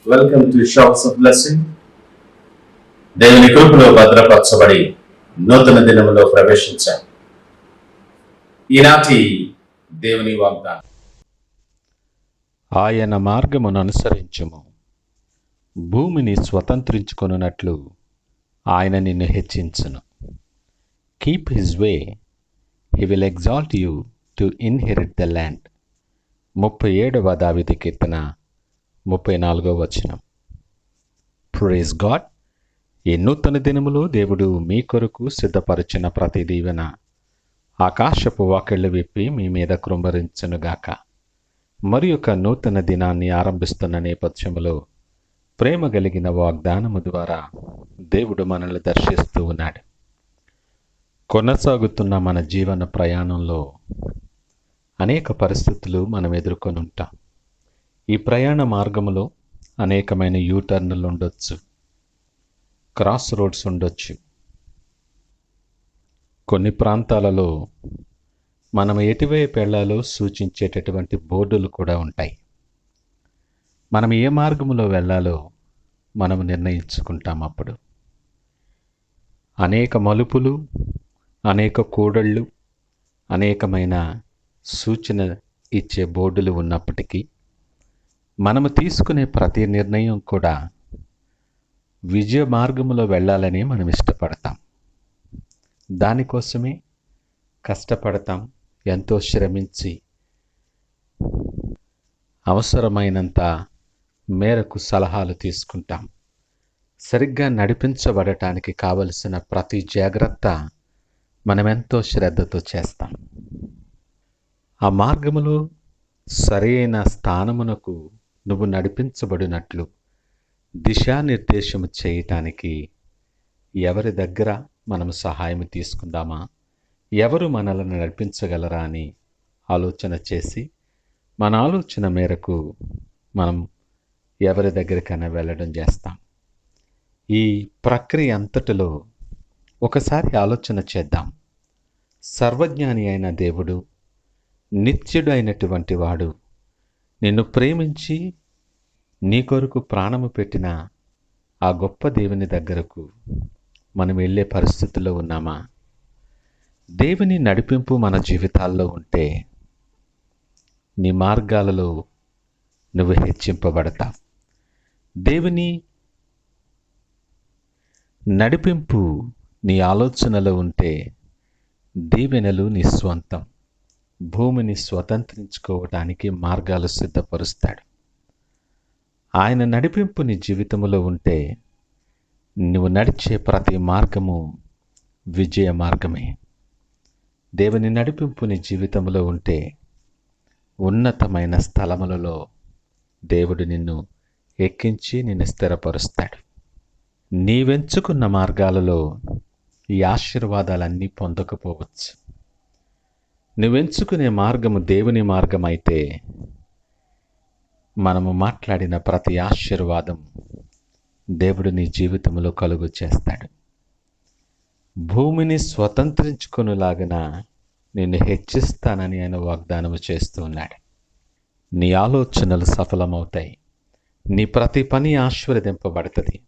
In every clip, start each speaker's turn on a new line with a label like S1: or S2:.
S1: Welcome to shops of blessing. దేవుని కృపలో భద్రపరచబడి నూతన దినములో ప్రవేశించాం. ఈనాటి దేవుని వాగ్దానం,
S2: ఆయన మార్గమును అనుసరించుము, భూమిని స్వతంత్రించుకొనున్నట్లు ఆయన నిన్ను హెచ్చించును. Keep his way, he will exalt you to inherit the land. 37వ దావీదు కీర్తన 34వ వచనం. Praise God. ఈ నూతన దినములో దేవుడు మీ కొరకు సిద్ధపరిచిన ప్రతి దీవెన ఆకాశపు వాకిళ్ళు విప్పి మీ మీద కృంభరించునుగాక. మరి ఒక నూతన దినాన్ని ఆరంభిస్తున్న నేపథ్యంలో ప్రేమ కలిగిన వాగ్దానము ద్వారా దేవుడు మనల్ని దర్శిస్తూ ఉన్నాడు. కొనసాగుతున్న మన జీవన ప్రయాణంలో అనేక పరిస్థితులు మనం ఎదుర్కొని ఉంటాం. ఈ ప్రయాణ మార్గంలో అనేకమైన యూటర్న్లు ఉండొచ్చు, క్రాస్ రోడ్స్ ఉండొచ్చు. కొన్ని ప్రాంతాలలో మనం ఎటువైపు వెళ్ళాలో సూచించేటటువంటి బోర్డులు కూడా ఉంటాయి. మనం ఏ మార్గంలో వెళ్ళాలో మనం నిర్ణయించుకుంటాం. అప్పుడు అనేక మలుపులు, అనేక కూడళ్ళు, అనేకమైన సూచన ఇచ్చే బోర్డులు ఉన్నప్పటికీ మనము తీసుకునే ప్రతి నిర్ణయం కూడా విజయ మార్గంలో వెళ్ళాలని మనం ఇష్టపడతాం. దానికోసమే కష్టపడతాం, ఎంతో శ్రమించి అవసరమైనంత మేరకు సలహాలు తీసుకుంటాం. సరిగ్గా నడిపించబడటానికి కావలసిన ప్రతి జాగ్రత్త మనమెంతో శ్రద్ధతో చేస్తాం. ఆ మార్గములో సరైన స్థానమునకు నువ్వు నడిపించబడినట్లు దిశానిర్దేశము చేయటానికి ఎవరి దగ్గర మనం సహాయం తీసుకుందామా, ఎవరు మనల్ని నడిపించగలరా అని ఆలోచన చేసి మన ఆలోచన మేరకు మనం ఎవరి దగ్గరికైనా వెళ్ళడం చేస్తాం. ఈ ప్రక్రియ అంతటిలో ఒకసారి ఆలోచన చేద్దాం. సర్వజ్ఞాని అయిన దేవుడు, నిత్యుడు అయినటువంటి వాడు, నిన్ను ప్రేమించి నీ కొరకు ప్రాణము పెట్టిన ఆ గొప్ప దేవుని దగ్గరకు మనం వెళ్ళే పరిస్థితుల్లో ఉన్నామా? దేవుని నడిపింపు మన జీవితాల్లో ఉంటే నీ మార్గాలలో నువ్వు హెచ్చింపబడతావు. దేవుని నడిపింపు నీ ఆలోచనలో ఉంటే దీవెనలు నీ స్వంతం. భూమిని స్వతంత్రించుకోవటానికి మార్గాలు సిద్ధపరుస్తాడు. ఆయన నడిపింపు నీ జీవితంలో ఉంటే నువ్వు నడిచే ప్రతి మార్గము విజయ మార్గమే. దేవుని నడిపింపు నీ జీవితంలో ఉంటే ఉన్నతమైన స్థలములలో దేవుడు నిన్ను ఎక్కించి నిన్ను స్థిరపరుస్తాడు. నీవెంచుకున్న మార్గాలలో ఈ ఆశీర్వాదాలన్నీ పొందకపోవచ్చు. నువ్వెంచుకునే మార్గము దేవుని మార్గం అయితే మనము మాట్లాడిన ప్రతి ఆశీర్వాదం దేవుడు నీ జీవితంలో కలుగు చేస్తాడు. భూమిని స్వతంత్రించుకొనులాగన నిన్ను హెచ్చిస్తానని ఆయన వాగ్దానము చేస్తూ ఉన్నాడు. నీ ఆలోచనలు సఫలమవుతాయి. నీ ప్రతి పని ఆశీర్వదింపబడుతుంది.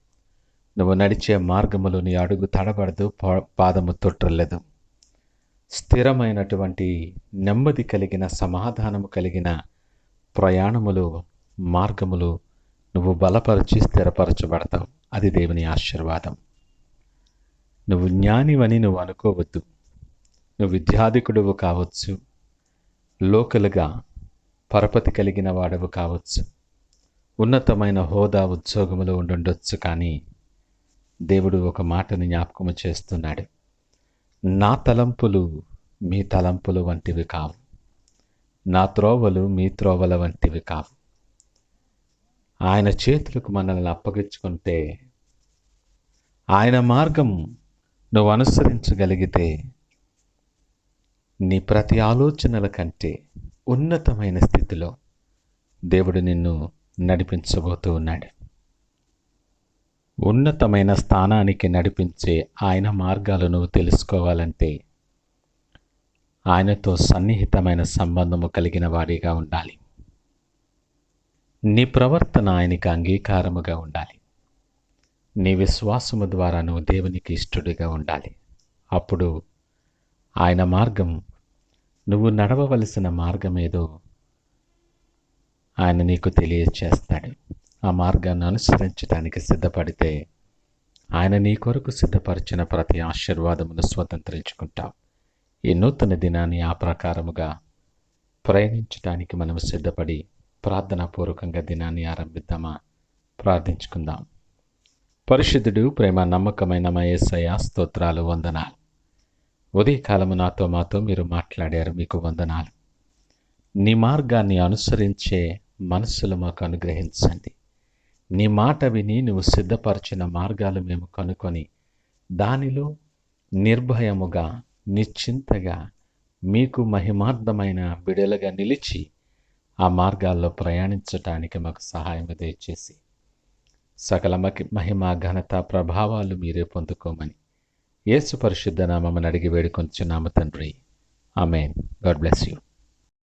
S2: నువ్వు నడిచే మార్గములో నీ అడుగు తడబడదు, పాదము తొట్రలేదు. స్థిరమైనటువంటి నెమ్మది కలిగిన, సమాధానము కలిగిన ప్రయాణములు, మార్గములు నువ్వు బలపరిచి స్థిరపరచబడతావు. అది దేవుని ఆశీర్వాదం. నువ్వు జ్ఞానివని నువ్వు అనుకోవద్దు. నువ్వు విద్యాధికుడువు కావచ్చు, లోకలుగా పరపతి కలిగిన వాడవు కావచ్చు, ఉన్నతమైన హోదా ఉద్యోగములో ఉండుండొచ్చు. కానీ దేవుడు ఒక మాటను జ్ఞాపకము చేస్తున్నాడు. నా తలంపులు మీ తలంపులు వంటివి కావు, నా త్రోవలు మీ త్రోవల వంటివి కావు. ఆయన చేతులకు మనల్ని అప్పగించుకుంటే, ఆయన మార్గం నువ్వు అనుసరించగలిగితే నీ ప్రతి ఆలోచనల కంటే ఉన్నతమైన స్థితిలో దేవుడు నిన్ను నడిపించబోతూ ఉన్నాడు. ఉన్నతమైన స్థానానికి నడిపించే ఆయన మార్గాలు నువ్వు తెలుసుకోవాలంటే ఆయనతో సన్నిహితమైన సంబంధము కలిగిన వాడిగా ఉండాలి. నీ ప్రవర్తన ఆయనకి అంగీకారముగా ఉండాలి. నీ విశ్వాసము ద్వారా నువ్వు దేవునికి ఇష్టడిగా ఉండాలి. అప్పుడు ఆయన మార్గం, నువ్వు నడవవలసిన మార్గం ఏదో ఆయన నీకు తెలియచేస్తాడు. ఆ మార్గాన్ని అనుసరించడానికి సిద్ధపడితే ఆయన నీ కొరకు సిద్ధపరిచిన ప్రతి ఆశీర్వాదమును స్వతంత్రించుకుంటావు. ఈ నూతన దినాన్ని ఆ ప్రకారముగా ప్రయాణించడానికి మనం సిద్ధపడి ప్రార్థనాపూర్వకంగా దినాన్ని ఆరంభిద్దామా? ప్రార్థించుకుందాం. పరిశుద్ధుడు, ప్రేమ నమ్మకమైన మా యేసయ్య, స్తోత్రాలు, వందనాలు. ఉదయకాలము నాతో మాతో మీరు మాట్లాడారు, మీకు వందనాలు. నీ మార్గాన్ని అనుసరించే మనస్సులు మాకు అనుగ్రహించండి. నీ మాట విని నువ్వు సిద్ధపరిచిన మార్గాలు మేము కనుకొని దానిలో నిర్భయముగా, నిశ్చింతగా, మీకు మహిమార్థమైన బిడలుగా నిలిచి ఆ మార్గాల్లో ప్రయాణించటానికి మాకు సహాయం దయచేసి సకల మహిమ, ఘనత, ప్రభావాలు మీరే పొందుకోమని యేసు పరిశుద్ధ నామమున అడిగి వేడుకొంచున్నాము తండ్రి. ఆమేన్. God bless you.